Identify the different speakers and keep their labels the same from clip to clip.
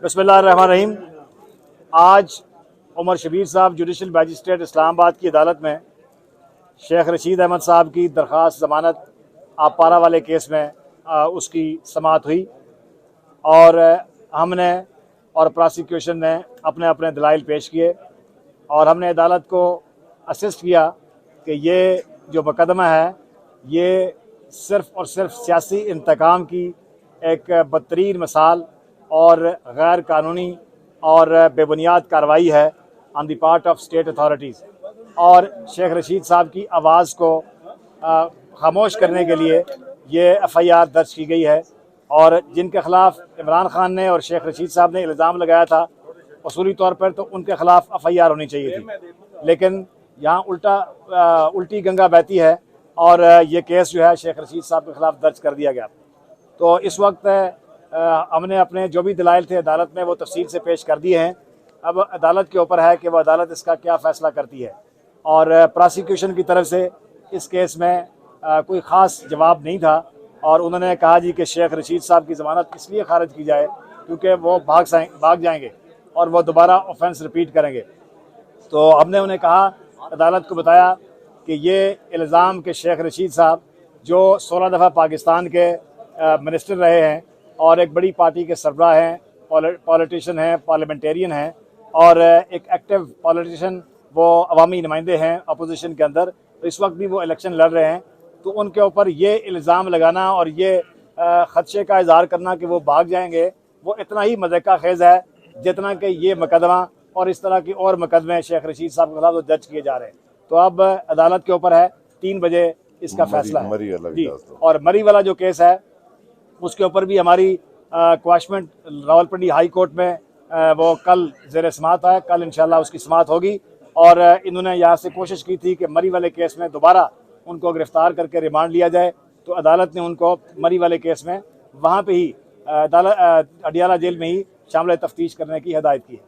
Speaker 1: बिस्मिल्लाहिर्रहमानिर्रहीम। आज उमर शबीर साहब जुडिशल मैजिस्ट्रेट इस्लामाबाद की अदालत में शेख रशीद अहमद साहब की दरख्वास्त ज़मानत आपारा वाले केस में उसकी समाअत हुई और हमने और प्रोसिक्यूशन ने अपने अपने दलाइल पेश किए और हमने अदालत को असिस्ट किया कि ये जो मुकदमा है ये सिर्फ़ और सिर्फ सियासी इंतकाम की एक बदतरीन मिसाल और गैर कानूनी और बेबुनियाद कार्रवाई है on the part of state authorities. और शेख रशीद साहब की आवाज़ को खामोश करने के लिए ये एफ़आईआर दर्ज की गई है और जिनके ख़िलाफ़ इमरान खान ने और शेख रशीद साहब ने इल्ज़ाम लगाया था उसूली तौर पर तो उनके ख़िलाफ़ एफ़आईआर होनी चाहिए थी, लेकिन यहाँ उल्टी गंगा बहती है और ये केस जो है शेख रशीद साहब के ख़िलाफ़ दर्ज कर दिया गया। तो इस वक्त हमने अपने जो भी दलाइल थे अदालत में वो तफसील से पेश कर दिए हैं। अब अदालत के ऊपर है कि वह अदालत इसका क्या फ़ैसला करती है और प्रोसिक्यूशन की तरफ से इस केस में कोई ख़ास जवाब नहीं था और उन्होंने कहा जी कि शेख रशीद साहब की ज़मानत इसलिए खारिज की जाए क्योंकि वो भाग जाएंगे और वो दोबारा ऑफेंस रिपीट करेंगे। तो हमने उन्हें कहा, अदालत को बताया कि ये इल्ज़ाम के शेख रशीद साहब जो 16 दफ़ा पाकिस्तान के मिनिस्टर रहे हैं और एक बड़ी पार्टी के सरबराह हैं, पॉलिटिशियन हैं, पार्लियामेंटेरियन हैं और एक एक्टिव पॉलिटिशियन, वो अवामी नुमाइंदे हैं अपोजिशन के अंदर, तो इस वक्त भी वो इलेक्शन लड़ रहे हैं। तो उनके ऊपर ये इल्ज़ाम लगाना और ये ख़दशे का इज़हार करना कि वो भाग जाएंगे, वो इतना ही मज़ाक़ा खेज़ है जितना कि ये मुकदमा और इस तरह की और मुकदमे शेख रशीद साहब के खिलाफ दर्ज किए जा रहे हैं। तो अब अदालत के ऊपर है, 3 बजे इसका फैसला है जी। और मरी वाला जो केस है उसके ऊपर भी हमारी क्वाशमेंट रावलपिंडी हाई कोर्ट में वो कल ज़ेर समाअत है, कल इंशाल्लाह उसकी समाअत होगी। और इन्होंने यहाँ से कोशिश की थी कि मरी वाले केस में दोबारा उनको गिरफ़्तार करके रिमांड लिया जाए, तो अदालत ने उनको मरी वाले केस में वहाँ पे ही अडियाला जेल में ही शामिल तफ्तीश करने की हिदायत की है।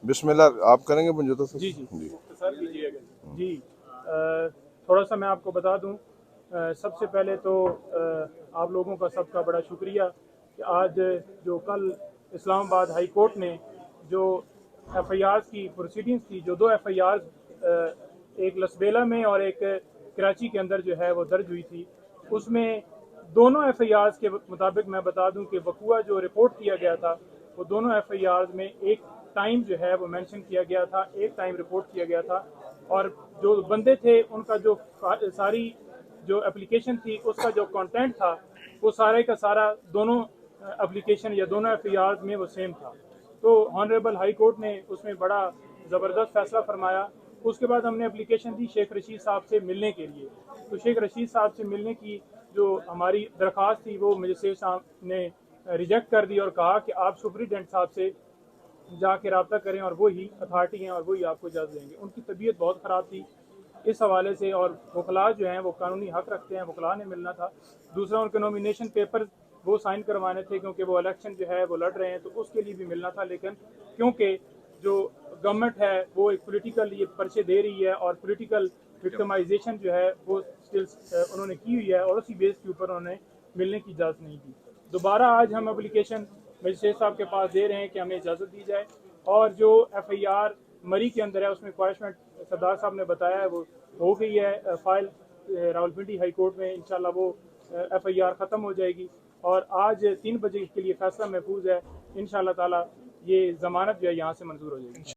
Speaker 2: बिस्मिल्लाह, आप करेंगे मंजूता सर?
Speaker 3: जी जी थोड़ा सा मैं आपको बता दूं। सबसे पहले तो आप लोगों का सबका बड़ा शुक्रिया कि आज जो कल इस्लामाबाद हाई कोर्ट ने जो एफआईआर की प्रोसीडिंग्स थी, जो 2 एफआईआर एक लसबेला में और एक कराची के अंदर जो है वो दर्ज हुई थी, उसमें दोनों एफआईआर के मुताबिक मैं बता दूं कि वक़ुआ जो रिपोर्ट किया गया था वो दोनों एफआईआर में एक टाइम जो है वो मेंशन किया गया था, एक टाइम रिपोर्ट किया गया था और जो बंदे थे उनका जो सारी जो एप्लीकेशन थी उसका जो कंटेंट था वो सारे का सारा दोनों एप्लीकेशन या दोनों एफआईआर में वो सेम था। तो ऑनरेबल हाई कोर्ट ने उसमें बड़ा ज़बरदस्त फैसला फरमाया। उसके बाद हमने एप्लीकेशन दी शेख रशीद साहब से मिलने के लिए। तो शेख रशीद साहब से मिलने की जो हमारी दरख्वास्त थी वो मजिस्ट्रेट साहब ने रिजेक्ट कर दी और कहा कि आप सुपरिटेंडेंट साहब से जाके रब्ता करें और वही अथॉरिटी हैं और वही आपको इजाज़त देंगे। उनकी तबीयत बहुत ख़राब थी इस हवाले से और वकला जो हैं वो कानूनी हक़ रखते हैं, वकला ने मिलना था। दूसरा, उनके नॉमिनेशन पेपर वो साइन करवाने थे क्योंकि वो इलेक्शन जो है वो लड़ रहे हैं, तो उसके लिए भी मिलना था। लेकिन क्योंकि जो गवर्नमेंट है वो एक पॉलिटिकल ये पर्चे दे रही है और पॉलिटिकल विक्टिमाइजेशन जो है वो स्टिल उन्होंने की हुई है और उसी बेस के ऊपर उन्होंने मिलने की इजाज़त नहीं दी। दोबारा आज हम एप्लीकेशन मजिस्ट्रेट साहब के पास दे रहे हैं कि हमें इजाज़त दी जाए और जो एफआईआर मरी के अंदर है उसमें क्वाशमेंट सरदार साहब ने बताया है वो हो गई है फाइल रावलपिंडी हाई कोर्ट में। इंशाल्लाह वो एफआईआर ख़त्म हो जाएगी और आज 3 बजे के लिए फैसला महफूज है। इंशाल्लाह ताला ये ज़मानत जो है यहाँ से मंजूर हो जाएगी।